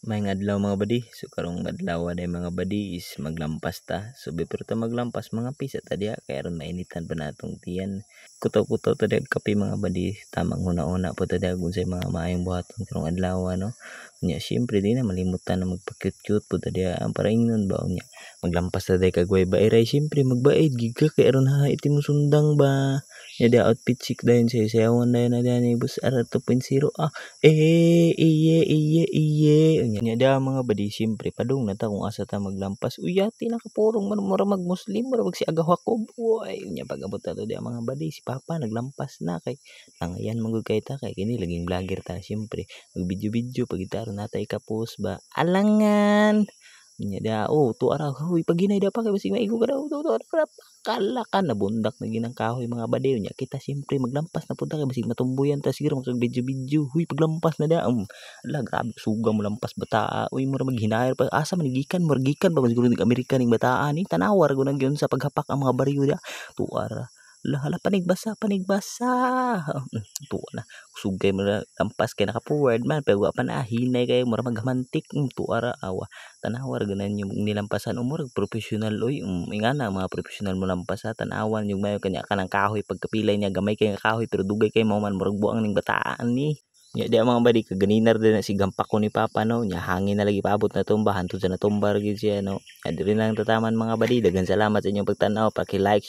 Maayong adlaw mga badi. So karong adlaw day mga badi is maglampas ta. So before ta maglampas mga pisa ta diha kay aron mainitan pa natong tiyan. Kutaw-kutaw ta diha kape mga badi. Tamang una-una po ta diha unsay mga maayong buhaton karong adlaw no. Nya syempre di na malimutan na magpa-cute-cute po ta diha para ingnon ba unya. Maglampas ta diha kag way bairay syempre magbaid gid ka kay aron ha iti mo sundang ba. Nya di outfit chic dayon sa sayawan dayon na diha ni Boss R 2.0 iye iye iye nya da mga badi syempre padung na ta kung asa ta maglampas uyati nakapurong man mura mag Muslim mura mag si Aga Jacob uy nya pag-abot ta diha mga badi si Papa naglampas na kay nangayan man gud kay ta kay kini laging vlogger ta syempre mag video pag gitaron nata ika-post ba alangan nya da tuara huy pag ginay da pa kay basig maigo ka daw kala ka nabundak na ginang kahoy mga badi nya kita syempre maglampas na punta kay basig matumboyan ta siguro mag video huy paglampas na da ala grabe suga mo lampas bataa uy mura maghinayar pa asa man gikan gikan ba siguro ning Amerika ning bataan ni tanawar gud gyud sa paghapak ang mga bariyo da tuara hala panigbasa tuwa na sugay mo na lampas kay naka-forward man pero wa pa na hinay kay mura maghamantik tuara awa tanawar ganan yung nilampasan murag professional oy ingana mga professional mo lampas tanawan yung mayo kanya kanang kahoy pagkapilay niya gamay kay kahoy pero dugay kay mo man murag buang ning bataan ni nya di mga badi kaganinar din na si gampak ko ni Papa no nya hangin na lagi paabot na tumba hantud sa natumbar gyud siya no nya diri lang tataman mga badi daghang salamat sa inyong pagtan-aw paki-like